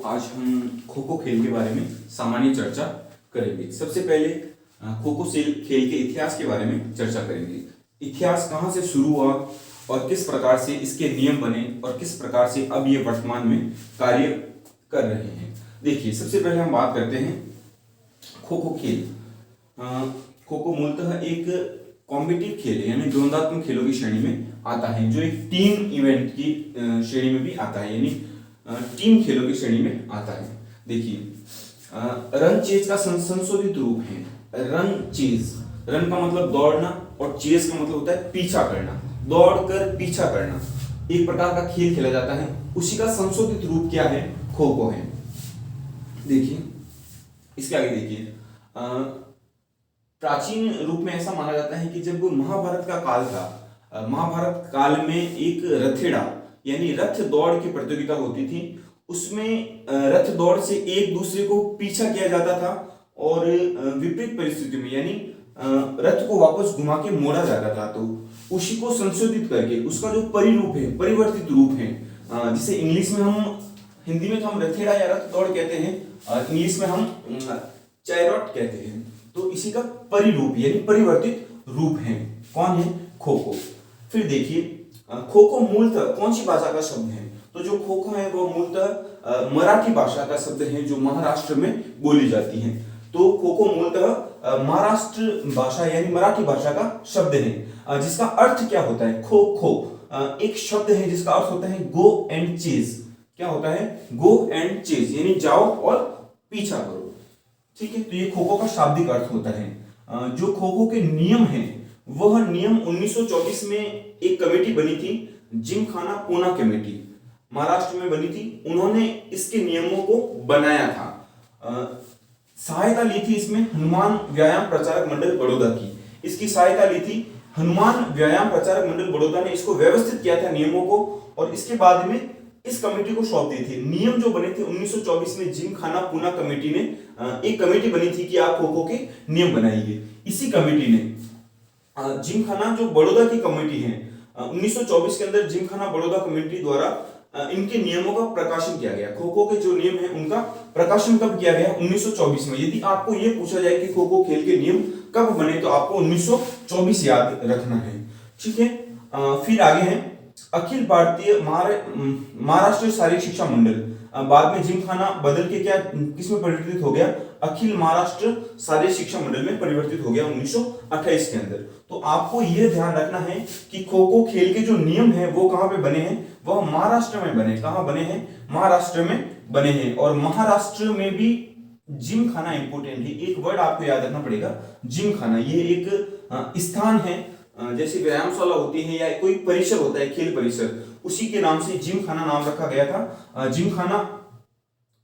आज हम खो खो खेल के बारे में सामान्य चर्चा करेंगे। सबसे पहले खो खो खेल के इतिहास के बारे में चर्चा करेंगे। इतिहास कहाँ से शुरू हुआ और किस प्रकार से इसके नियम बने और किस प्रकार से अब ये वर्तमान में कार्य कर रहे हैं। देखिए, सबसे पहले हम बात करते हैं खो खो खेल। खो खो मूलतः एक कॉम्पिटिटिव खेल है, यानी द्वंद्वात्मक खेलों की श्रेणी में आता है, जो एक टीम इवेंट की श्रेणी में भी आता है, यानी टीम खेलों की श्रेणी में आता है। देखिए, रन चेज का संशोधित रूप है रन चेज। रन का मतलब दौड़ना और चेज का मतलब होता है पीछा करना, दौड़कर पीछा करना। एक प्रकार का खेल खेला जाता है, उसी का संशोधित रूप क्या है? खो खो है। देखिए, इसके आगे देखिए, प्राचीन रूप में ऐसा माना जाता है कि जब महाभारत का काल था, महाभारत काल में एक रथेड़ा यानी रथ दौड़ की प्रतियोगिता होती थी। उसमें रथ दौड़ से एक दूसरे को पीछा किया जाता था और विपरीत परिस्थिति में यानी रथ को वापस घुमा के मोड़ा जाता था। तो उसी को संशोधित करके उसका जो परिरूप है, परिवर्तित रूप है, जिसे इंग्लिश में हम, हिंदी में तो हम रथेड़ा या रथ दौड़ कहते हैं, इंग्लिश में हम चैरोट कहते हैं। तो इसी का परिरूप यानी परिवर्तित रूप है कौन है? खो खो। फिर देखिए, खो खो मूलतः कौन सी भाषा का शब्द है? तो जो खो खो है वो मूलतः मराठी भाषा का शब्द है, जो महाराष्ट्र में बोली जाती है। तो खो खो मूलतः महाराष्ट्र भाषा यानी मराठी भाषा का शब्द है, जिसका अर्थ क्या होता है? खो खो एक शब्द है जिसका अर्थ होता है गो एंड चेज। क्या होता है? गो एंड चेज, यानी जाओ और पीछा करो। ठीक है, तो ये खो खो का शाब्दिक अर्थ होता है। जो खो खो के नियम हैं, वह नियम 1924 में एक कमेटी बनी थी, जिमखाना पूना कमेटी, महाराष्ट्र में बनी थी। उन्होंने इसके नियमों को बनाया था। सहायता ली थी इसमें हनुमान व्यायाम प्रचारक मंडल बड़ौदा की। इसकी सहायता ली थी हनुमान व्यायाम प्रचारक मंडल बड़ौदा ने। इसको व्यवस्थित किया था नियमों को, और इसके बाद में इस कमेटी को सौंप दिए थे। नियम जो बने थे 1924 में, जिमखाना पूना कमेटी ने एक कमेटी बनी थी कि आप खो खो के नियम बनाइए। इसी कमेटी ने जिमखाना जो बड़ौदा की कमेटी है, 1924 के अंदर जिमखाना बड़ौदा कमेटी द्वारा इनके नियमों का प्रकाशन किया गया। खो खो के जो नियम है उनका प्रकाशन कब किया गया? 1924 में। यदि आपको यह पूछा जाए कि खो खो खेल के नियम कब बने, तो आपको 1924 याद रखना है। ठीक है, फिर आगे है अखिल भारतीय महाराष्ट्र शारीरिक शिक्षा मंडल। बाद में जिमखाना बदल के क्या किसमें परिवर्तित हो गया? अखिल महाराष्ट्र शारीरिक शिक्षा मंडल में परिवर्तित हो गया 1928 के अंदर। तो आपको यह ध्यान रखना है कि खो खो खेल के जो नियम है वो कहां पे बने हैं? वह महाराष्ट्र में बने। कहां बने हैं? महाराष्ट्र में बने हैं। और महाराष्ट्र में भी जिमखाना इंपोर्टेंट है। एक वर्ड आपको याद रखना पड़ेगा, जिमखाना। ये एक स्थान है, जैसे व्यायामशाला होती है या कोई परिसर होता है, खेल परिसर, उसी के नाम से जिमखाना नाम रखा गया था। जिमखाना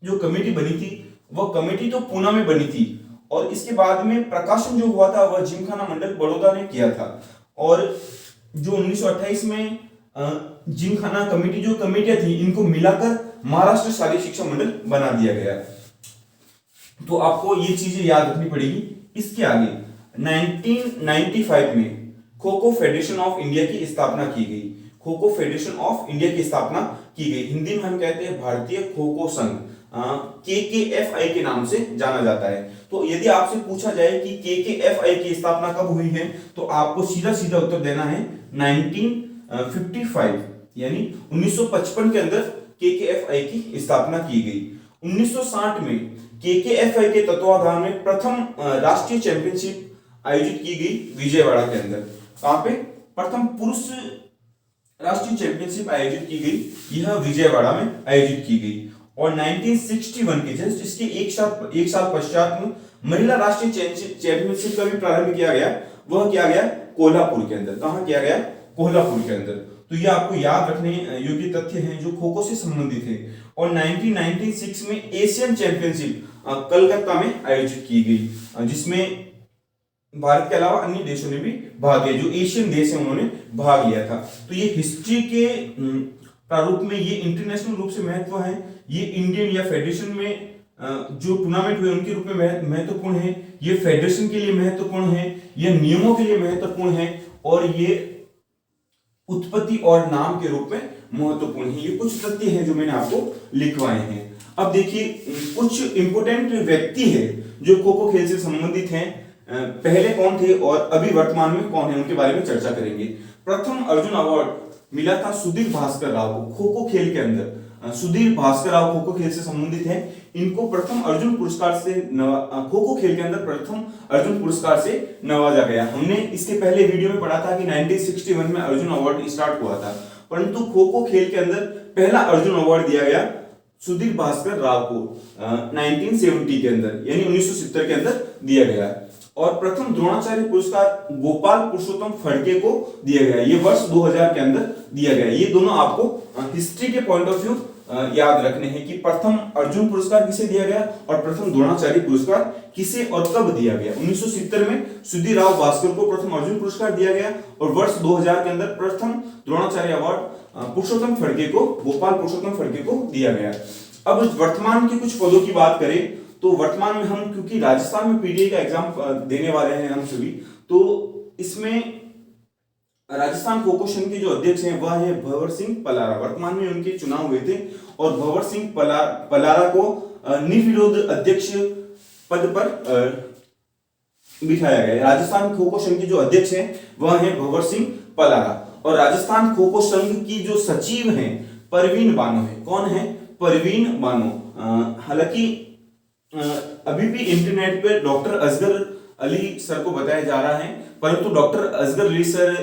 जो कमेटी बनी थी, वह कमेटी तो पूना में बनी थी, और इसके बाद में प्रकाशन जो हुआ था वह जिमखाना मंडल बड़ौदा ने किया था। और जो 1928 में जिमखाना कमेटी, जो कमेटियां थी, इनको मिलाकर महाराष्ट्र शारीरिक शिक्षा मंडल बना दिया गया। तो आपको ये चीजें याद रखनी पड़ेगी। इसके आगे 1995 में kho kho federation of India की स्थापना की गई। Kho kho federation of India की स्थापना की गई। हिंदी में हम कहते हैं भारतीय खो खो संघ, KKFI के नाम से जाना जाता है। तो यदि आपसे पूछा जाए कि KKFI की स्थापना कब हुई है, तो आपको सीधा सीधा उत्तर देना है 1955, यानी 1955 के अंदर KKFI की स्थापना की गई। 1960 में KKFI के तत्वाधान में प्रथम राष्ट्रीय चैंपियनशिप आयोजित की गई विजयवाड़ा के अंदर। कहां पे? प्रथम पुरुष राष्ट्रीय चैंपियनशिप आयोजित की गई, यह विजयवाड़ा में आयोजित की गई। और 1961 के जस्ट इसके एक साल पश्चात में महिला राष्ट्रीय चैंपियनशिप का भी प्रारंभ किया गया। वह किया गया कोल्हापुर के अंदर। कहां किया गया? कोल्हापुर के अंदर। तो ये आपको याद रखने योग्य तथ्य हैं जो खो खो से संबंधित है। और 1996 में एशियन चैंपियनशिप कलकत्ता में आयोजित की गई, जिसमें भारत के अलावा अन्य देशों ने भी भाग लिया। जो एशियन देश है उन्होंने भाग लिया था। तो ये हिस्ट्री के प्रारूप में ये इंटरनेशनल रूप से महत्व है। ये इंडियन या फेडरेशन में जो टूर्नामेंट हुए उनके रूप में महत्वपूर्ण है। ये फेडरेशन के लिए महत्वपूर्ण है, ये नियमों के लिए महत्वपूर्ण है, और ये उत्पत्ति और नाम के रूप में महत्वपूर्ण है। ये कुछ तथ्य हैं जो मैंने आपको लिखवाए हैं। अब देखिए कुछ इंपोर्टेंट व्यक्ति है जो खो खो खेल से संबंधित हैं, पहले कौन थे और अभी वर्तमान में कौन है, उनके बारे में चर्चा करेंगे। प्रथम अर्जुन अवार्ड मिला था सुधीर भास्कर राव को खो खो खेल के अंदर। सुधीर भास्कर राव खो खो खेल से संबंधित है, इनको प्रथम अर्जुन पुरस्कार से खो खो खेल के अंदर प्रथम अर्जुन पुरस्कार से नवाजा गया। हमने इसके पहले वीडियो में पढ़ा था कि 1961 में अर्जुन अवार्ड स्टार्ट हुआ था, परंतु खो खो खेल के अंदर पहला अर्जुन अवार्ड दिया गया सुधीर भास्कर राव को 1970 के अंदर, यानी 1970 के अंदर दिया गया। और प्रथम द्रोणाचार्य पुरस्कार गोपाल पुरुषोत्तम फड़के को दिया गया, ये वर्ष 2000 के अंदर दिया गया। ये दोनों आपको हिस्ट्री के पॉइंट ऑफ व्यू याद रखने हैं कि प्रथम अर्जुन पुरस्कार किसे दिया गया और प्रथम द्रोणाचार्य पुरस्कार किसे और कब दिया गया। 1970 में सुधीर राव भास्कर को प्रथम अर्जुन पुरस्कार दिया गया और वर्ष 2000 के अंदर प्रथम द्रोणाचार्य अवार्ड पुरुषोत्तम फड़के को, गोपाल पुरुषोत्तम फड़के को दिया गया। अब वर्तमान के कुछ पदों की बात करें तो वर्तमान में हम, क्योंकि राजस्थान में पीटीए का एग्जाम देने वाले हैं हम सभी, तो इसमें राजस्थान खो खो संघ के जो अध्यक्ष हैं वह है भंवर सिंह पलारा। वर्तमान में उनके चुनाव हुए थे और भंवर सिंह पलारा को निर्विरोध अध्यक्ष पद पर बिठाया गया। राजस्थान खो खो संघ के जो अध्यक्ष हैं वह है भंवर सिंह पलारा और राजस्थान खो खो संघ की जो सचिव हैं परवीन बानो है। कौन है? परवीन बानो। हालांकि अभी भी इंटरनेट पे डॉक्टर असगर अली सर को बताया जा रहा है, परंतु डॉक्टर असगर अली सर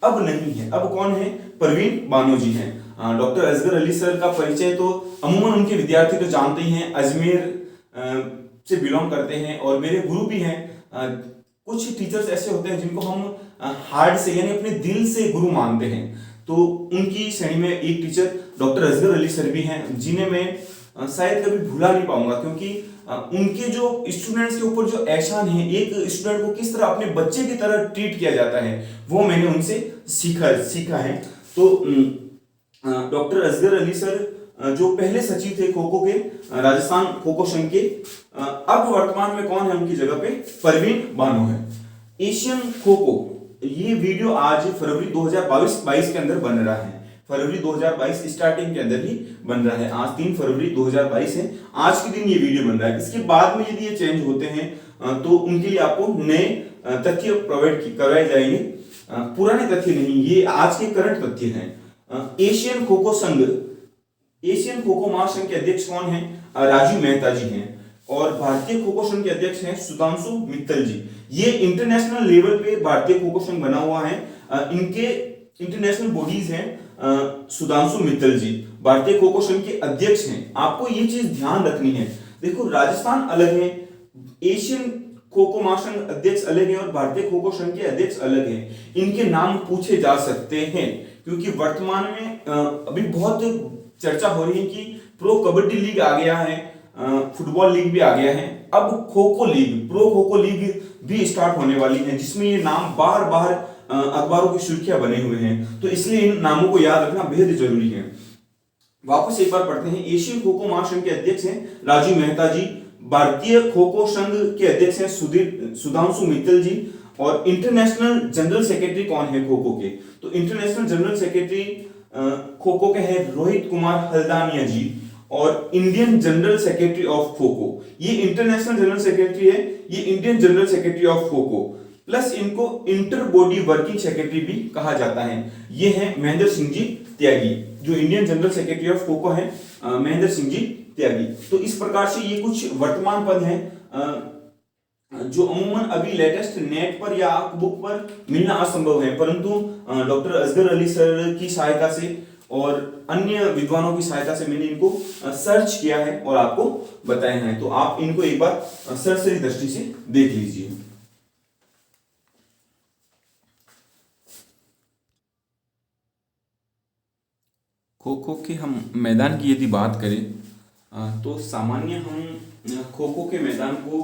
अब नहीं है। अब कौन है? परवीन बानो जी हैं। डॉक्टर असगर अली सर का परिचय तो अमूमन उनके विद्यार्थी तो जानते ही हैं, अजमेर से बिलोंग करते हैं और मेरे गुरु भी हैं। कुछ टीचर्स ऐसे होते हैं जिनको हम हार्ट से यानी अपने दिल से गुरु मानते हैं, तो उनकी श्रेणी में एक teacher doctor Asghar Ali sir भी हैं, जिन्हें मैं शायद कभी भुला नहीं पाऊंगा, क्योंकि उनके जो स्टूडेंट्स के ऊपर जो एहसान है, एक स्टूडेंट को किस तरह अपने बच्चे की तरह ट्रीट किया जाता है, वो मैंने उनसे सीखा है। तो डॉक्टर असगर अली सर जो पहले सचिव थे खो खो के, राजस्थान खो खो संघ के, अब वर्तमान में कौन है उनकी जगह पे? परवीन बानो है। एशियन खो खो, ये वीडियो आज फरवरी 2022 के अंदर बन रहा है। फरवरी 2022 स्टार्टिंग के अंदर ही बन रहा है। आज 3 फरवरी 2022 है, आज के दिन ये वीडियो बन रहा है। इसके बाद में यदि ये चेंज होते हैं तो उनके लिए आपको नए तथ्य प्रोवाइड करवाए जाएंगे, पुराने तथ्य नहीं, ये आज के करंट तथ्य हैं। एशियन खो खो संघ, एशियन खो खो महासंघ के अध्यक्ष कौन है? राजू मेहता जी हैं और भारतीय खो खो संघ के अध्यक्ष हैं सुधांशु मित्तल जी। ये इंटरनेशनल लेवल पे भारतीय खो खो संघ बना हुआ है, इनके इंटरनेशनल बॉडीज हैं। सुधांशु मित्तल जी भारतीय खो खो संघ के अध्यक्ष हैं। आपको ये चीज ध्यान रखनी है। देखो, राजस्थान अलग है, एशियन खो खो महासंघ अध्यक्ष अलग है और भारतीय खो खो संघ के अध्यक्ष अलग हैं। इनके नाम पूछे जा सकते हैं, क्योंकि वर्तमान में अभी बहुत चर्चा हो रही है कि प्रो कबड्डी लीग आ गया है, फुटबॉल लीग भी आ गया है, अब kho kho league, pro kho kho league भी स्टार्ट होने वाली है, जिसमें ये नाम बार बार अखबारों की सुर्खियां बने हुए हैं। तो इसलिए इन नामों को याद रखना बेहद जरूरी है। वापस एक बार पढ़ते हैं। एशियन खो खो महासंघ के अध्यक्ष हैं राजू मेहता जी, भारतीय खो खो संघ के अध्यक्ष हैं सुधांशु मित्तल जी, और इंटरनेशनल जनरल सेक्रेटरी कौन है खो खो के? तो international general secretary kho kho के हैं रोहित कुमार हल्दानिया जी, और Indian general secretary of kho kho, ये इंटरनेशनल जनरल सेक्रेटरी है, ये Indian general secretary of kho kho, plus इनको इंटर बॉडी वर्किंग सेक्रेटरी भी कहा जाता है। ये है महेंद्र सिंह जी त्यागी, जो Indian general secretary of kho kho है, महेंद्र सिंह जी त्यागी। तो इस प्रकार से ये कुछ वर्तमान पद हैं जो अमूमन अभी लेटेस्ट नेट पर या बुक पर मिलना असंभव है, परंतु डॉक्टर असगर अली सर की सहायता से और अन्य विद्वानों की सहायता से मैंने इनको सर्च किया है और आपको बताए हैं। तो आप इनको एक बार सरसरी दृष्टि से देख लीजिए। खो खो के हम मैदान की यदि बात करें तो सामान्य हम खो खो के मैदान को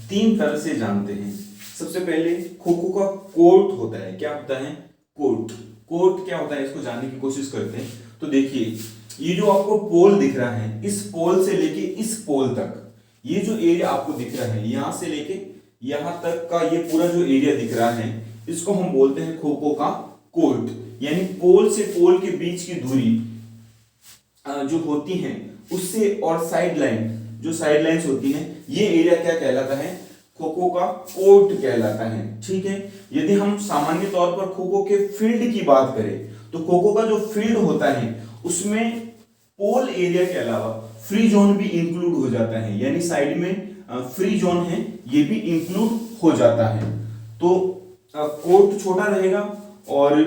3 तरह से जानते हैं। सबसे पहले खो खो का कोर्ट होता है। क्या होता है? कोर्ट। कोर्ट क्या होता है, इसको जानने की कोशिश करते हैं। तो देखिए, ये जो आपको पोल दिख रहा है, इस पोल से लेके इस पोल तक, ये जो एरिया आपको दिख रहा है, यहां से लेके यहां तक का ये पूरा जो एरिया दिख रहा है, इसको हम बोलते हैं खो खो का कोर्ट। यानी पोल से पोल के बीच की दूरी जो होती हैं उससे, और साइड लाइन, जो साइड लाइंस होती हैं, ये एरिया क्या कहलाता है? खो खो का कोर्ट कहलाता है। ठीक है, यदि हम सामान्य तौर पर खो खो के फील्ड की बात करें तो खो खो का जो फील्ड होता है उसमें पोल एरिया के अलावा फ्री जोन भी इंक्लूड हो जाता है, यानी साइड में फ्री जोन है ये भी इंक्लूड हो जाता है। तो कोर्ट छोटा रहेगा और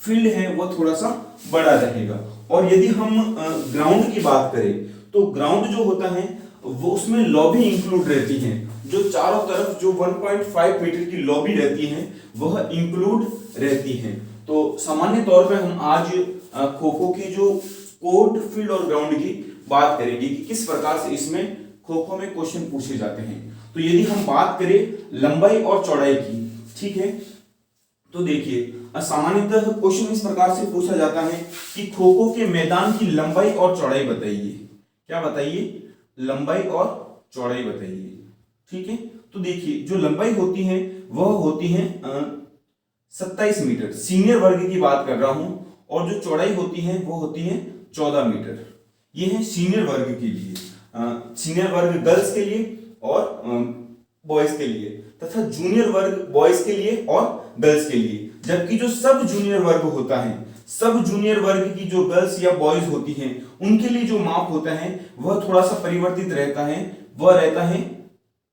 फील्ड है वो थोड़ा सा बड़ा रहेगा। और यदि हम ग्राउंड की बात करें तो ग्राउंड जो होता है वो उसमें लॉबी इंक्लूड रहती है, जो चारों तरफ जो 1.5 मीटर की लॉबी रहती है वह इंक्लूड रहती है। तो सामान्य तौर पे हम आज खो खो की जो कोर्ट, फील्ड और ग्राउंड की बात करेंगे कि किस प्रकार से इसमें खो खो में क्वेश्चन पूछे जाते हैं। तो यदि हम बात करें लंबाई और चौड़ाई की, ठीक है, तो देखिए सामान्यतः क्वेश्चन इस प्रकार से पूछा जाता है कि खो खो के मैदान की लंबाई और चौड़ाई बताइए। क्या बताइए? लंबाई और चौड़ाई बताइए। ठीक है, तो देखिए जो लंबाई होती है वह होती है 27 मीटर, सीनियर वर्ग की बात कर रहा हूं, और जो चौड़ाई होती है वो होती है 14 मीटर। ये है सीनियर वर्ग के लिए, सीनियर वर्ग गर्ल्स के लिए और बॉयज के लिए, तथा जूनियर वर्ग बॉयज के लिए और गर्ल्स के लिए। जबकि जो सब जूनियर वर्ग होता है, सब जूनियर वर्ग की जो गर्ल्स या बॉयज होती हैं उनके लिए जो माप होता है वह थोड़ा सा परिवर्तित रहता है, वह रहता है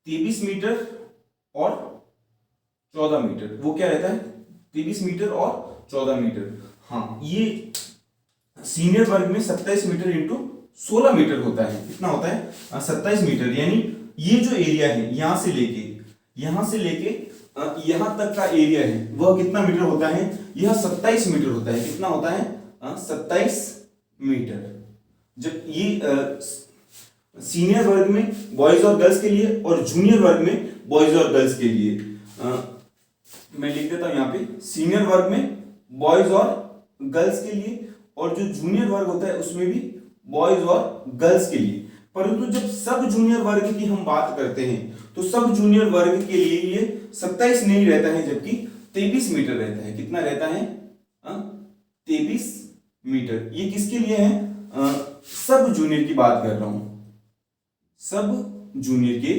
23 मीटर और 14 मीटर। वो क्या रहता है? 23 मीटर और 14 मीटर। हाँ, ये सीनियर वर्ग में 27 मीटर इंटू 16 मीटर होता है। कितना होता है? 27 मीटर। यानी ये जो एरिया है यहां से लेके यहां तक का एरिया है वह कितना मीटर होता है? यह 27 मीटर होता है। कितना होता है? 27 मीटर। जब ये सीनियर वर्ग में बॉयज और गर्ल्स के लिए और जूनियर वर्ग में बॉयज और गर्ल्स के लिए, मैं लिख देता हूं यहां पे, सीनियर वर्ग में बॉयज और गर्ल्स के लिए, और जो जूनियर वर्ग होता है उसमें भी बॉयज और गर्ल्स के लिए। परंतु जब सब जूनियर वर्ग की हम बात करते हैं तो सब जूनियर वर्ग के लिए ये 27 नहीं रहता है, जबकि 23 मीटर रहता है। कितना रहता है? 23 मीटर। ये किसके लिए है? सब जूनियर की बात कर रहा हूं, सब जूनियर के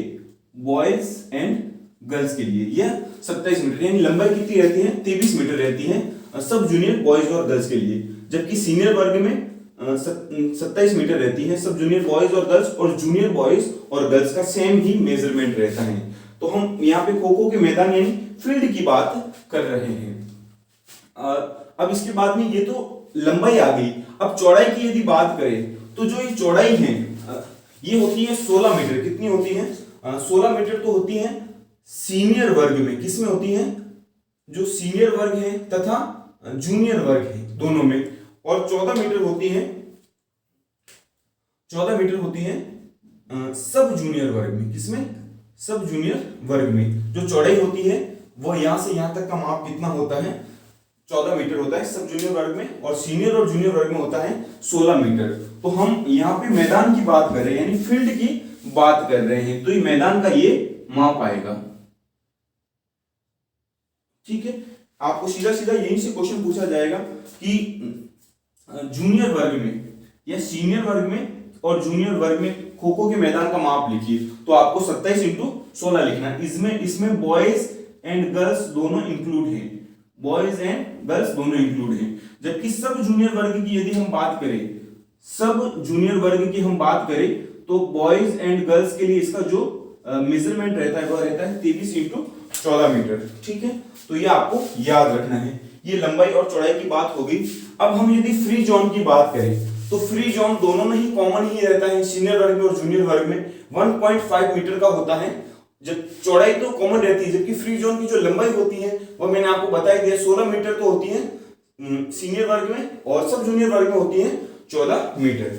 बॉयज एंड गर्ल्स के लिए यह 27 मीटर, यानी लंबाई कितनी रहती है? 23 मीटर रहती है सब जूनियर बॉयज और गर्ल्स के लिए। जबकि सीनियर वर्ग में 27 मीटर रहती है सब जूनियर बॉयज और गर्ल्स, और जूनियर बॉयज और गर्ल्स का सेम ही मेजरमेंट रहता है। तो हम यहाँ पे खो खो के मैदान यानी फील्ड की बात कर रहे हैं। अब इसके बाद में ये तो लंबाई आ गई। अब चौड़ाई की यदि बात करें तो जो ये चौड़ाई है ये होती है 16 मीटर। कितनी होती है? 16 मीटर तो होती है सीनियर वर्ग में। किसमें होती है? जो सीनियर वर्ग है तथा जूनियर वर्ग है दोनों में। और 14 मीटर होती है, 14 मीटर होती है सब जूनियर वर्ग में। किसमें? सब जूनियर वर्ग में। जो चौड़ाई होती है वह यहां से यहां तक का माप कितना होता है? 14 मीटर होता है सब जूनियर वर्ग में, और सीनियर और जूनियर वर्ग में होता है 16 मीटर। तो हम यहाँ पे मैदान की बात कर रहे हैं, यानी फील्ड की बात कर रहे हैं, तो ये मैदान का ये माप आएगा। ठीक है, आपको सीधा सीधा यहीं से क्वेश्चन पूछा जाएगा कि जूनियर वर्ग में या सीनियर वर्ग में और जूनियर वर्ग में खो खो के मैदान का माप लिखिए। तो आपको 27 इंटू 16 लिखना है। इसमें बॉयज एंड गर्ल्स दोनों इंक्लूड हैं, बॉयज एंड गर्ल्स दोनों इंक्लूड हैं। जबकि सब जूनियर वर्ग की यदि हम बात करें, सब जूनियर वर्ग की हम बात करें तो बॉयज एंड गर्ल्स के लिए इसका जो मेजरमेंट रहता है वह रहता है 23 इंटू 14 मीटर। ठीक है, तो ये आपको याद रखना है। ये लंबाई और चौड़ाई की बात होगी। अब हम यदि फ्री जोन की बात करें तो फ्री जोन दोनों में ही कॉमन ही रहता है, सीनियर वर्ग में और जूनियर वर्ग में 1.5 मीटर का होता है। जब चौड़ाई तो कॉमन रहती है, जबकि फ्री जोन की जो लंबाई होती है वो मैंने आपको बता ही दिया 16 मीटर तो होती है सीनियर वर्ग में, और सब जूनियर वर्ग में होती है 14 मीटर।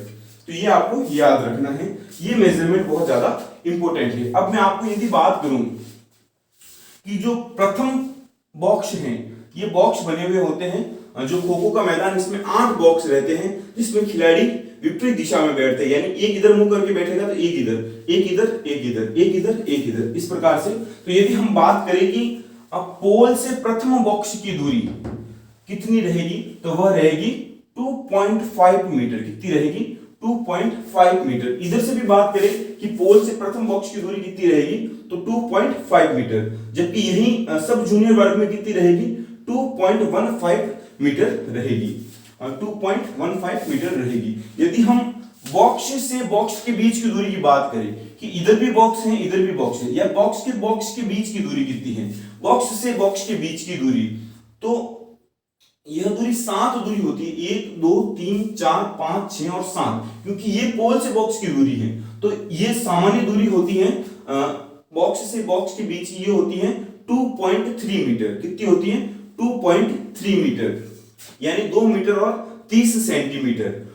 तो ये आपको याद रखना है, ये मेजरमेंट बहुत ज्यादा इंपॉर्टेंट है। अब मैं आपको यदि बात करूं कि जो प्रथम बॉक्स हैं, ये बॉक्स बने हुए होते हैं जो खो खो का मैदान, इसमें 8 बॉक्स रहते हैं जिसमें खिलाड़ी विपरीत दिशा में बैठते हैं, यानी एक इधर मुंह करके बैठेगा तो एक इधर, एक इधर, एक इधर, एक इधर, एक इधर, इस प्रकार से। तो यदि हम बात करें कि अब पोल से प्रथम बॉक्स की दूरी कितनी रहेगी तो वह रहेगी 2.5 मीटर कितनी रहेगी, 2.5 मीटर। इधर से भी बात करें कि पोल से प्रथम बॉक्स की दूरी कितनी रहेगी, तो 2.5 मीटर, जबकि यही सब जूनियर वर्ग में कितनी रहेगी, 2.15 मीटर रहेगी, 2.15 मीटर रहेगी। यदि हम बॉक्स से बॉक्स के बीच की दूरी की बात करें कि इधर भी बॉक्स है इधर भी बॉक्स है, या बॉक्स के बीच की दूरी कितनी है, बॉक्स से बॉक्स के बीच की दूरी, तो यह दूरी 7 दूरी होती है, 1 2 3 4 5 6 और 7, क्योंकि ये पोल से बॉक्स की दूरी है। तो ये सामान्य दूरी होती है बॉक्स से बॉक्स के बीच की, ये होती है 2.3 मीटर। कितनी होती है, 2.3 मीटर, यानी 2 मीटर और 30 सेंटीमीटर।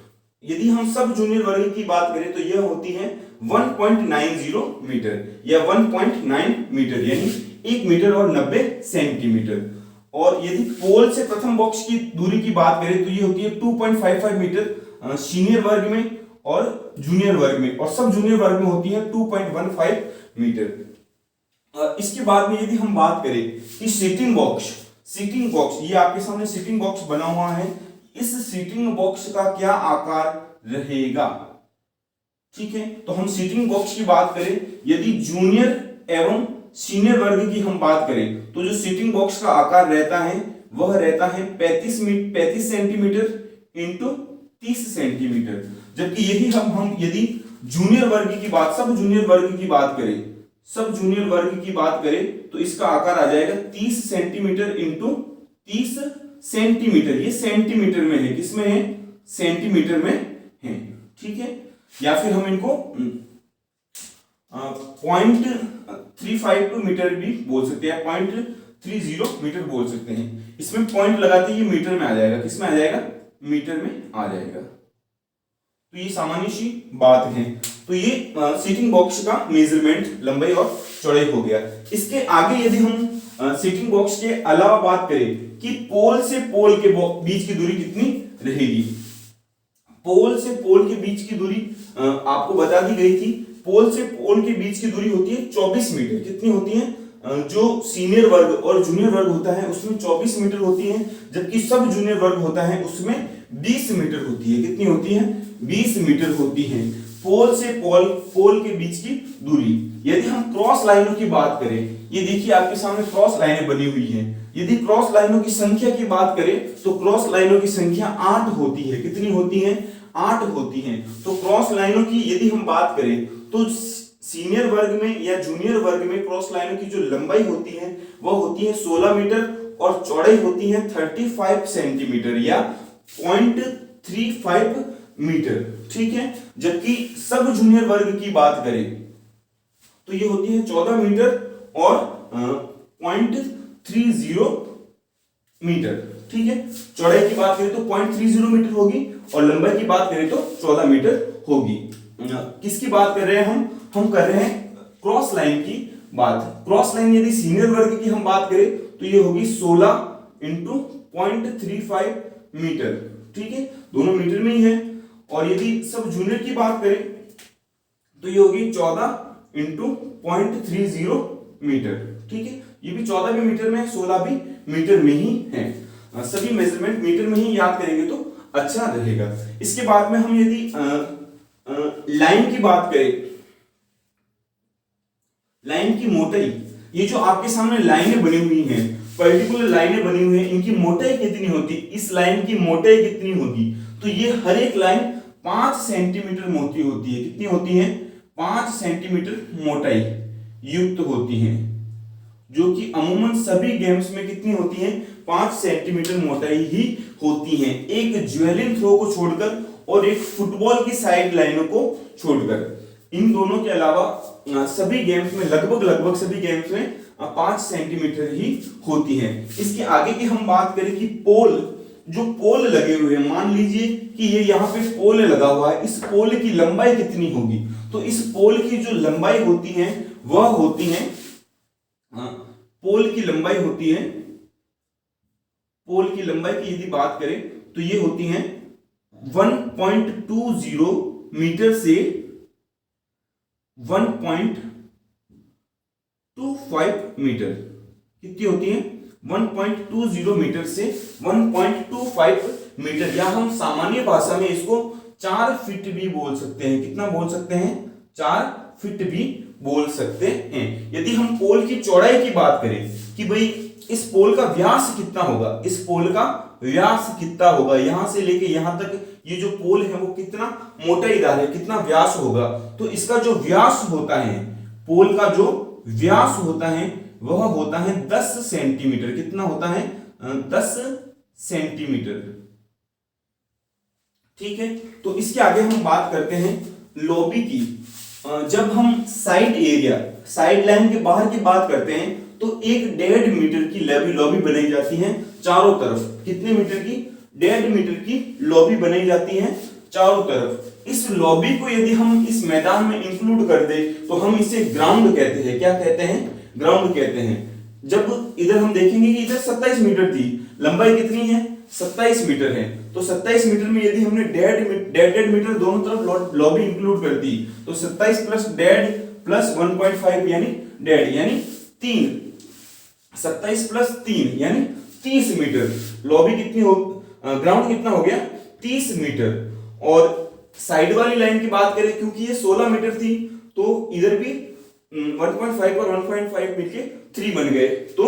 यदि हम सब जूनियर वर्ग की बात करें तो यह होती है 1.90 मीटर या 1.9 मीटर, यानी 1 मीटर और 90 सेंटीमीटर। और यदि पोल से प्रथम बॉक्स की दूरी की बात करें तो ये होती है 2.55 मीटर सीनियर वर्ग में और जूनियर वर्ग में, और सब जूनियर वर्ग में होती है 2.15 मीटर। इसके बाद में यदि हम बात करें कि सीटिंग बॉक्स, ये आपके सामने सीटिंग बॉक्स बना हुआ है, इस सीटिंग बॉक्स का क्या आकार रहेगा, ठीक है। तो हम सीटिंग बॉक्स की बात करें, यदि जूनियर एवं सीनियर वर्ग की हम बात करें तो जो सीटिंग बॉक्स का आकार रहता है वह रहता है 35 सेंटीमीटर इंटू 30 सेंटीमीटर, जबकि यही हम यदि जूनियर वर्ग की बात, सब जूनियर वर्ग की बात करें तो इसका आकार आ जाएगा 30 सेंटीमीटर इंटू 30 सेंटीमीटर। ये सेंटीमीटर में है, किसमें है, सेंटीमीटर में है, ठीक है। या फिर हम इनको 0.352 मीटर भी बोल सकते हैं, 0.30 मीटर बोल सकते हैं। इसमें पॉइंट लगाते ही मीटर में आ जाएगा, किसमें आ जाएगा, मीटर में आ जाएगा। तो ये सामान्य सी बात है। तो ये सीटिंग बॉक्स का मेजरमेंट, लंबाई और चौड़ाई हो गया। इसके आगे यदि हम सीटिंग बॉक्स के अलावा बात करें कि पोल से पोल के बीच की दूरी कितनी रहेगी, पोल से पोल के बीच की दूरी आपको बता दी गई थी। पोल से पोल के बीच की दूरी होती है 24 मीटर। कितनी होती है, जो सीनियर वर्ग और जूनियर वर्ग होता है उसमें 24 मीटर होती है, जबकि सब जूनियर वर्ग होता है उसमें 20 मीटर होती है। कितनी होती है, 20 मीटर होती है पोल से पोल के बीच की दूरी। यदि हम क्रॉस लाइनों की बात करें, ये देखिए आपके सामने क्रॉस लाइनें बनी हुई हैं। यदि क्रॉस लाइनों की संख्या की बात करें तो क्रॉस लाइनों की संख्या 8 होती है। कितनी होती है, 8 होती है। तो क्रॉस लाइनों की यदि हम बात करें तो सीनियर वर्ग में या जूनियर वर्ग में क्रॉस लाइनों की जो लंबाई होती है वह होती है 16 मीटर और चौड़ाई होती है 35 सेंटीमीटर या 0.35 मीटर, ठीक है। जबकि सब जूनियर वर्ग की बात करें तो ये होती है 14 मीटर और 0.30 मीटर, ठीक है। चौड़ाई की बात करें तो 0.30 मीटर होगी और लंबाई की बात करें तो 14 मीटर होगी। किसकी बात कर रहे हैं हम कर रहे हैं क्रॉस लाइन की बात। क्रॉस लाइन यदि सीनियर वर्ग की हम बात करें तो ये होगी 16 इंटू 0.35 मीटर, ठीक है, दोनों मीटर में ही है। और यदि सब जूनियर की बात करें तो ये होगी 14 इंटू 0.30 मीटर, ठीक है। ये भी 14 भी मीटर में है, 16 भी मीटर में ही है। सभी मेजरमेंट मीटर में ही याद करेंगे तो अच्छा रहेगा। इसके बाद में हम यदि लाइन की बात करें, लाइन की मोटाई, ये जो आपके सामने लाइनें बनी हुई हैं, पर्टिकुलर लाइनें बनी हुई हैं, इनकी मोटाई कितनी होती, इस लाइन की मोटाई कितनी होगी, तो ये हर एक लाइन 5 सेंटीमीटर मोटी होती है। कितनी होती है, 5 सेंटीमीटर मोटाई युक्त होती है, जो कि अमूमन सभी गेम्स में कितनी होती है, 5 सेंटीमीटर मोटाई ही होती है, एक ज्वेलिन थ्रो को छोड़कर और एक फुटबॉल की साइड लाइनों को छोड़कर। इन दोनों के अलावा सभी गेम्स में लगभग सभी गेम्स में 5 सेंटीमीटर ही होती है। इसके आगे की हम बात करें कि पोल, जो पोल लगे हुए हैं, मान लीजिए कि ये यहाँ पे पोल लगा हुआ है, इस पोल की लंबाई कितनी होगी, तो इस पोल की जो लंबाई होती है वह होती है, पोल की लंबाई की यदि बात करें तो ये होती है 1.20 मीटर से 1.25 मीटर। कितनी होती है, 1.20 मीटर से 1.25 मीटर, या हम सामान्य भाषा में इसको 4 फीट भी बोल सकते हैं। कितना बोल सकते हैं? 4 फीट भी बोल सकते हैं। यदि हम पोल की चौड़ाई की बात करें कि भाई इस पोल का व्यास कितना होगा, इस पोल का व्यास कितना होगा, यहां से लेके यहां तक ये जो पोल है वो कितना मोटाईदार है, कितना व्यास होगा, तो इसका जो व्यास होता है, पोल का जो व्यास होता है वह होता है 10 सेंटीमीटर। कितना होता है? 10 सेंटीमीटर। ठीक है, तो इसके आगे हम बात करते हैं लॉबी की। जब हम साइड एरिया, साइड लाइन के बाहर की बात करते हैं तो 1.5 मीटर की लॉबी बनाई जाती है चारों तरफ। कितने मीटर की? 1.5 मीटर की लॉबी बनाई जाती है चारों तरफ। इस लॉबी को यदि हम इस मैदान में इंक्लूड कर दे तो हम इसे ग्राउंड कहते हैं। क्या कहते हैं? ग्राउंड कहते हैं। जब इधर हम देखेंगे कि इधर 27 मीटर थी, लंबाई कितनी है? 27 मीटर है, तो 27 मीटर में यदि हमने 1.5 मीटर दोनों तरफ लॉबी इंक्लूड कर दी तो 27 प्लस 1.5 प्लस 1.5 यानी 1.5 यानी 3, 27 प्लस 3 यानी 30 मीटर। लॉबी कितनी हो, ग्राउंड कितना हो गया? 30 मीटर। और साइड वाली लाइन की बात करें, क्योंकि ये 16 मीटर थी तो इधर भी 1.5 और 1.5 मिलके 3 बन गए, तो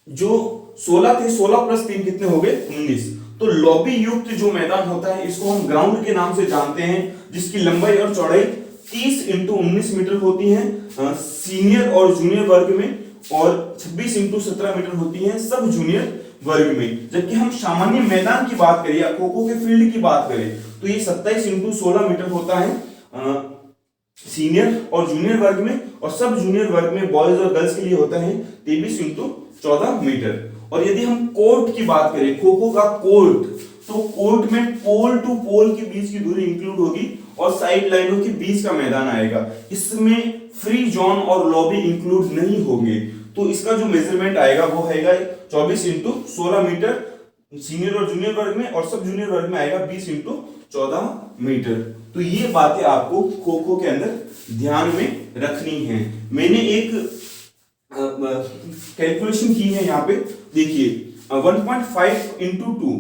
जो 16 थे, 16 प्लस 3 कितने हो गए? 19। तो लॉबी युक्त जो मैदान होता है इसको हम ग्राउंड के नाम से जानते हैं, जिसकी लंबाई और चौड़ाई 30 × 19 मीटर होती है सीनियर और जूनियर वर्ग में, और 26 × 17 मीटर होती है सब जूनियर वर्ग में। जबकि हम सामान्य मैदान की बात करें या खो खो के फील्ड की बात करें तो ये 27 × 16 मीटर होता है सीनियर और जूनियर वर्ग में, और सब जूनियर वर्ग में बॉयज और गर्ल्स के लिए होता है 23 × 14 मीटर। और यदि हम कोर्ट की बात करें, खो खो का कोर्ट, तो कोर्ट में पोल टू पोल के बीच की दूरी इंक्लूड होगी और साइड लाइनों के बीच का मैदान आएगा। इसमें फ्री जोन और लॉबी इंक्लूड नहीं होंगे, तो इसका जो मेजरमेंट आएगा वो आएगा 24 × 16 मीटर सीनियर और जूनियर वर्ग में, और सब जूनियर वर्ग में आएगा 20 × 14 मीटर। तो ये बातें आपको खो खो के अंदर ध्यान में रखनी है। मैंने एक कैलकुलेशन की है, यहाँ पे देखिए 1.5 × 2,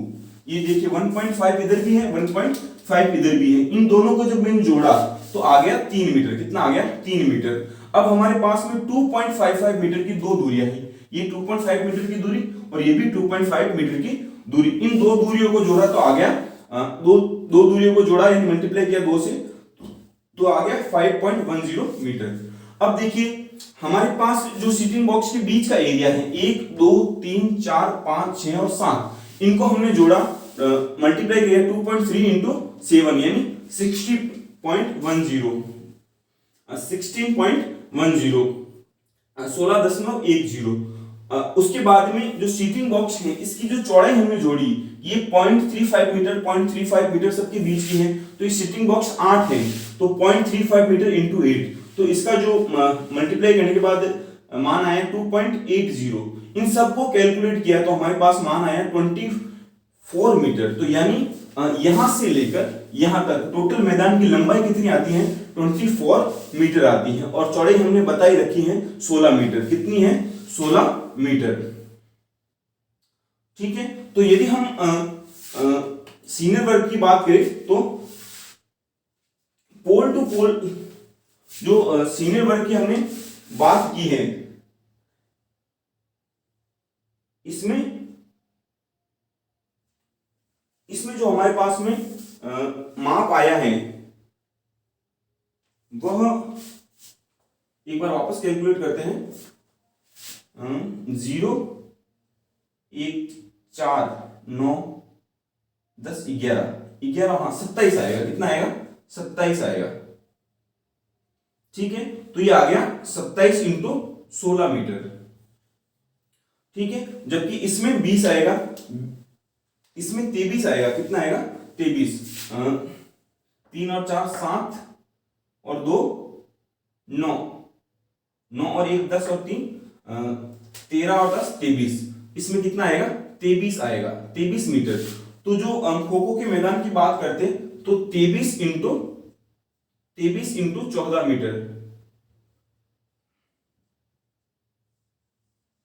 ये देखिए 1.5 इधर भी है, 1.5 इधर भी है, इन दोनों को जब मैंने जोड़ा तो आ गया 3 मीटर। कितना आ गया? 3 मीटर। अब हमारे पास में 2.55 मीटर की दो दूरियां हैं, ये 2.5 मीटर की दूरी और ये भी 2.5 मीटर की दूरी, इन दो दूरियों को जोड़ा तो आ गया दो दूरियों को जोड़ा यानी मल्टीप्लाई किया 2 से तो आ गया 5.10 मीटर। अब देखिए हमारे पास जो सीटिंग बॉक्स के बीच का एरिया है 1 2 3 4 5 6 और 7, इनको हमने जोड़ा मल्टीप्लाई किया 2.3 × 7 यानी 16.10 16.10। उसके बाद में जो सीटिंग बॉक्स है इसकी जो चौड़ाई हमने जोड़ी ये 0.35 मीटर 0.35 मीटर सबके बीच की है, तो ये सीटिंग बॉक्स 8 है तो 0.35 मीटर × 8, तो इसका जो मल्टीप्लाई करने के बाद मान आया 2.80। इन सबको कैलकुलेट किया तो हमारे पास मान आया 24 मीटर। तो यानी यहां से लेकर यहां तक टोटल मैदान की लंबाई कितनी आती है? 24 मीटर आती है, और चौड़ाई हमने बताई रखी है 16 मीटर। कितनी है? 16 मीटर। ठीक है, तो यदि हम सीनियर वर्ग की बात करें तो पोल टू पोल जो सीनियर वर्ग की हमने बात की है, इसमें जो हमारे पास में माप आया है वह एक बार वापस कैलकुलेट करते हैं। 0 1 4 9 10 11 हाँ 27 आएगा। कितना आएगा? 27 आएगा। ठीक है, तो ये आ गया 27 × 16 मीटर। ठीक है, जबकि इसमें 20 आएगा, इसमें 23 आएगा। कितना आएगा? 23। 3 और 4 7 और 2 9, 9 और 1 10 और 3 13 और 10 23। इसमें कितना आएगा? 23 आएगा, 23 मीटर। तो जो खो खो के मैदान की बात करते तो 23 × 14 मीटर,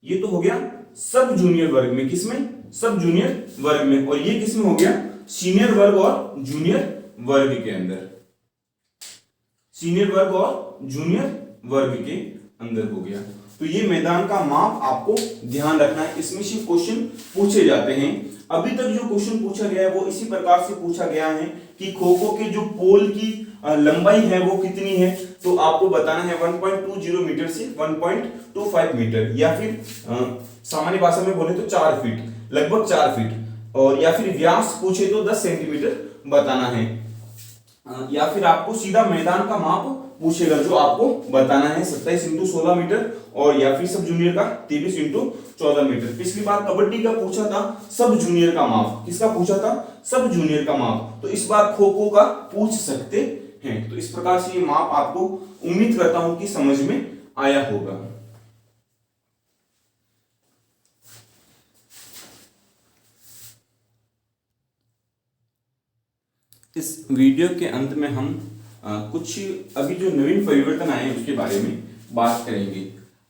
ये तो हो गया सब जूनियर वर्ग में। किसमें? सब जूनियर वर्ग में, और ये किसमें हो गया, सीनियर वर्ग और जूनियर वर्ग के अंदर, सीनियर वर्ग और जूनियर वर्ग के अंदर हो गया। तो ये मैदान का माप आपको ध्यान रखना है, इसमें से क्वेश्चन पूछे जाते हैं। अभी तक जो क्वेश्चन पूछा गया है वो इसी प्रकार से पूछा गया है कि खो खो के जो पोल की लंबाई है वो कितनी है, तो आपको बताना है 1.20 मीटर से 1.25 मीटर, या फिर सामान्य भाषा में बोले तो 4 फीट, लगभग 4 फीट, और या फिर व्यास पूछे तो 10 सेंटीमीटर बताना है, या फिर आपको सीधा मैदान का माप पूछेगा जो आपको बताना है 27 × 16 मीटर, और या फिर सब जूनियर का 23 × 14 मीटर। पिछली बार कबड्डी का पूछा था सब जूनियर का माप, किसका पूछा था, सब जूनियर का माप, तो इस बार खो खो का पूछ सकते हैं। तो इस प्रकार से ये माप आपको उम्मीद करता हूं कि समझ में आया होगा। इस वीडियो के अंत में हम कुछ अभी जो नवीन परिवर्तन आए हैं उसके बारे में बात करेंगे।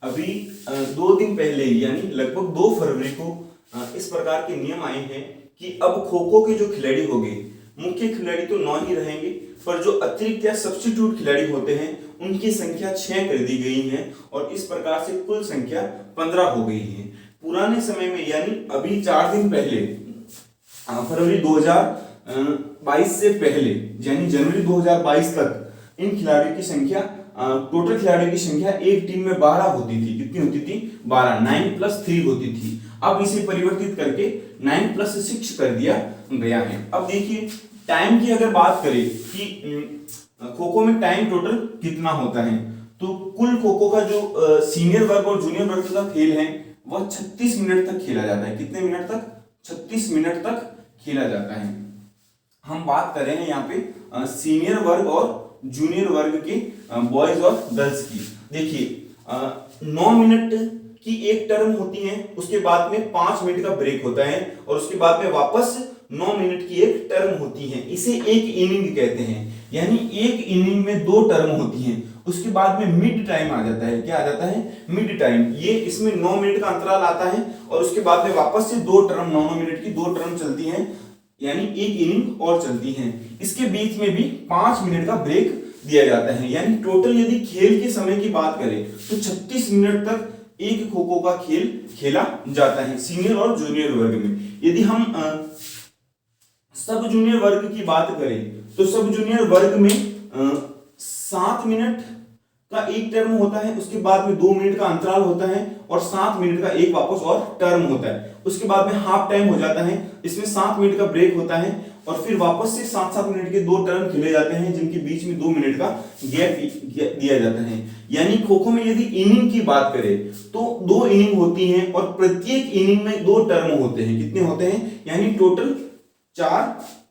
अभी 2 दिन पहले यानी लगभग 2 फरवरी को इस प्रकार के नियम आए हैं कि अब खो खो के जो खिलाड़ी होंगे, मुख्य खिलाड़ी तो 9 ही रहेंगे, पर जो अतिरिक्त या सब्स्टिट्यूट खिलाड़ी होते हैं उनकी संख्या 6 कर दी गई है, और इस प्रकार से कुल संख्या 15 हो गई है। पुराने समय में यानी अभी 4 दिन पहले फरवरी 2022 से पहले यानी जनवरी 2022 तक इन खिलाड़ियों की संख्या, टोटल खिलाड़ियों की संख्या एक टीम में 12 होती थी। कितनी होती थी, 12, 9+3 होती थी। अब इसे परिवर्तित करके 9+6 कर दिया गया है। अब देखिए टाइम की अगर बात करें कि खो खो में टाइम टोटल कितना होता है, तो कुल खो खो का जो सीनियर वर्ग और जूनियर वर्ग का खेल है वह 36 मिनट तक खेला जाता है। कितने मिनट तक, 36 मिनट तक खेला जाता है। हम बात कर रहे हैं यहाँ पे सीनियर वर्ग और जूनियर वर्ग के बॉयज और गर्ल्स की। देखिए 9 मिनट की एक टर्म होती है, उसके बाद में 5 मिनट का ब्रेक होता है, और उसके बाद में वापस 9 मिनट की एक टर्म होती है। इसे एक इनिंग कहते हैं, यानी एक इनिंग में 2 टर्म होती हैं। उसके बाद में मिड टाइम आ जाता है। क्या आ जाता है, मिड टाइम। ये इसमें 9 मिनट का अंतराल आता है, और उसके बाद में वापस से 2 टर्म, 9 मिनट की 2 टर्म चलती हैं, यानी एक इनिंग और चलती है। इसके बीच में भी 5 मिनट का ब्रेक दिया जाता है। यानी टोटल यदि खेल के समय की बात करें तो 36 मिनट तक एक खो खो का खेल खेला जाता है सीनियर और जूनियर वर्ग में। यदि हम सब जूनियर वर्ग की बात करें तो सब जूनियर वर्ग में 7 मिनट का एक टर्म होता है, उसके बाद में 2 मिनट का अंतराल होता है, और 7 मिनट का एक वापस और टर्म होता है। उसके बाद में हाफ टाइम हो जाता है, इसमें 7 मिनट का ब्रेक होता है, और फिर वापस से 7-7 मिनट के 2 टर्म खेले जाते हैं, जिनके बीच में 2 मिनट का गैप दिया जाता है। यानी खो खो में यदि इनिंग की बात करें तो 2 इनिंग होती हैं, और प्रत्येक इनिंग में 2 टर्म होते हैं। कितने होते हैं, यानी टोटल 4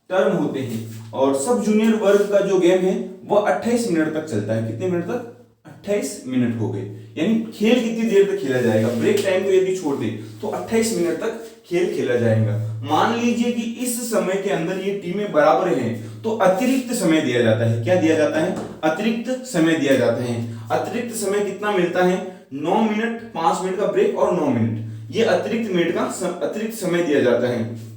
टर्म होते हैं। और सब जूनियर वर्ग का जो गेम है वह 28 मिनट तक चलता है। कितने मिनट तक, 28 मिनट हो गए। यानी खेल कितनी देर तक खेला जाएगा, ब्रेक टाइम को यदि छोड़ दे तो 28 मिनट तक खेल खेला जाएगा। मान लीजिए कि इस समय के अंदर ये टीमें बराबर हैं, तो अतिरिक्त समय दिया जाता है। क्या दिया जाता है, अतिरिक्त समय दिया जाता है। अतिरिक्त समय कितना मिलता है, 9 मिनट, 5 मिनट का ब्रेक और 9 मिनट, ये अतिरिक्त समय दिया जाता है।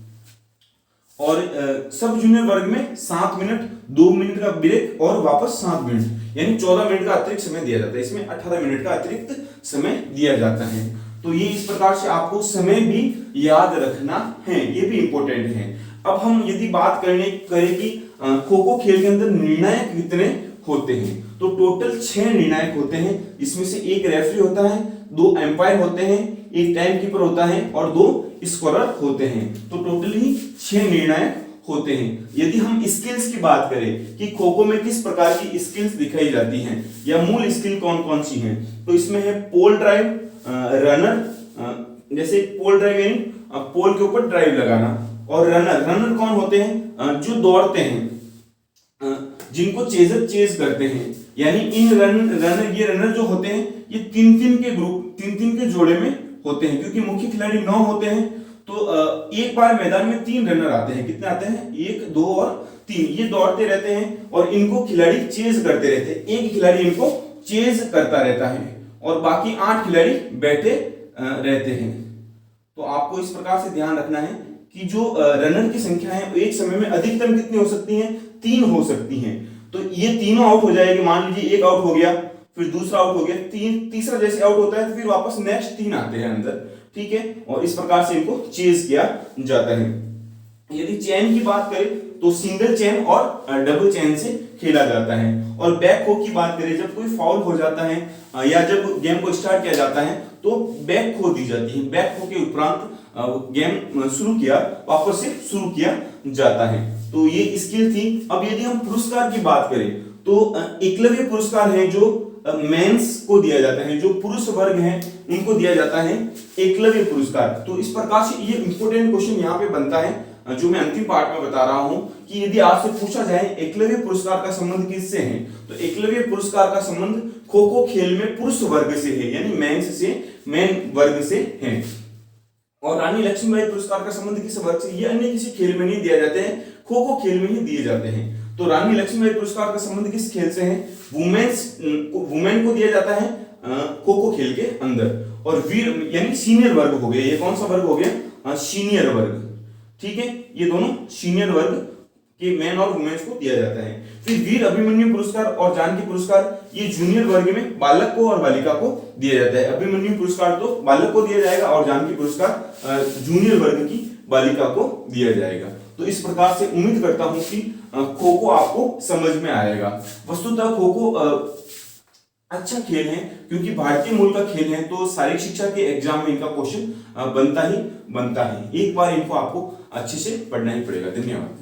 और सब जूनियर वर्ग में 7 मिनट, 2 मिनट का ब्रेक और वापस 7 मिनट, यानी 14 मिनट का अतिरिक्त समय दिया जाता है। इसमें 18 मिनट का अतिरिक्त समय दिया जाता है। तो ये इस प्रकार से आपको समय भी याद रखना है, ये भी इंपॉर्टेंट है। अब हम यदि बात करें कि खो खो खेल के अंदर निर्णायक कितने होते हैं, तो टोटल 6 निर्णायक होते हैं। इसमें से एक रेफरी होता है, 2 एम्पायर होते हैं, एक टाइम कीपर होता है, और 2 स्कोरर होते हैं। तो टोटली 6 निर्णायक होते हैं। यदि हम स्किल्स की बात करें कि खो खो में किस प्रकार की स्किल्स दिखाई जाती हैं या मूल स्किल कौन कौन सी हैं, तो इसमें है पोल ड्राइव, रनर, जैसे पोल ड्राइव यानी पोल के ऊपर ड्राइव लगाना, और रनर कौन होते हैं, जो दौड़ते हैं, जिनको चेजर चेज करते हैं। यानी इन रनर जो होते हैं ये 3-3 के ग्रुप, 3-3 के जोड़े में होते हैं, क्योंकि मुख्य खिलाड़ी 9 होते हैं। तो एक बार मैदान में 3 रनर आते हैं। कितने आते हैं, 1, 2 और 3। ये दौड़ते रहते हैं और इनको खिलाड़ी चेज करते रहते हैं। एक खिलाड़ी इनको चेज करता रहता है और बाकी 8 खिलाड़ी बैठे रहते हैं। तो आपको इस प्रकार से ध्यान रखना है कि जो रनर की संख्या है एक समय में अधिकतम कितनी हो सकती है, 3 हो सकती हैं। तो ये तीनों आउट हो जाएंगे, मान लीजिए एक आउट हो गया, फिर दूसरा आउट हो गया, तीसरा जैसे आउट होता है तो फिर वापस नेक्स्ट 3 आते हैं अंदर, ठीक है। और इस प्रकार से इनको चेज किया जाता है। यदि चेन की बात करें तो सिंगल चेन और डबल चेन से खेला जाता है। और बैक खो की बात करें, जब कोई फाउल हो जाता है या जब गेम को स्टार्ट किया जाता है तो बैक खो दी जाती है। बैक खो के उपरांत गेम शुरू किया, वापस से शुरू किया जाता है। तो ये स्किल थी। अब यदि हम पुरस्कार की बात करें तो एकलव्य पुरस्कार है जो मेंस को दिया जाता है, जो पुरुष वर्ग है उनको दिया जाता है एकलव्य पुरस्कार। तो इस प्रकार से ये इंपॉर्टेंट क्वेश्चन यहाँ पे बनता है जो मैं अंतिम पार्ट में बता रहा हूं कि यदि आपसे पूछा जाए एकलव्य पुरस्कार का संबंध किससे है, तो एकलव्य पुरस्कार का संबंध खो खो खेल में पुरुष वर्ग से है, यानी मेंस से, मेन वर्ग से है। और रानी लक्ष्मीबाई पुरस्कार का संबंध किस वर्ग से, ये अन्य किसी खेल में नहीं दिया जाते हैं, खो खो खेल में ही दिए जाते हैं। तो रानी लक्ष्मीबाई पुरस्कार का संबंध किस खेल से है, वुमेन को दिया जाता है खो खो खेल के अंदर। और वीर यानी सीनियर वर्ग हो गया, ये कौन सा वर्ग हो गया, सीनियर वर्ग, ठीक है। ये दोनों सीनियर वर्ग के मेन और वुमेन्स को दिया जाता है। फिर वीर अभिमन्यु पुरस्कार और जानकी पुरस्कार, ये जूनियर वर्ग में बालक को और बालिका को दिया जाता है। अभिमन्यु पुरस्कार तो बालक को दिया जाएगा और जानकी पुरस्कार जूनियर वर्ग की बालिका को दिया जाएगा। तो इस प्रकार से उम्मीद करता हूं कि खो खो आपको समझ में आएगा। वस्तुतः खो खो अच्छा खेल है, क्योंकि भारतीय मूल का खेल है, तो शारीरिक शिक्षा के एग्जाम में इनका क्वेश्चन बनता ही बनता है। एक बार इनको आपको अच्छे से पढ़ना ही पड़ेगा। धन्यवाद।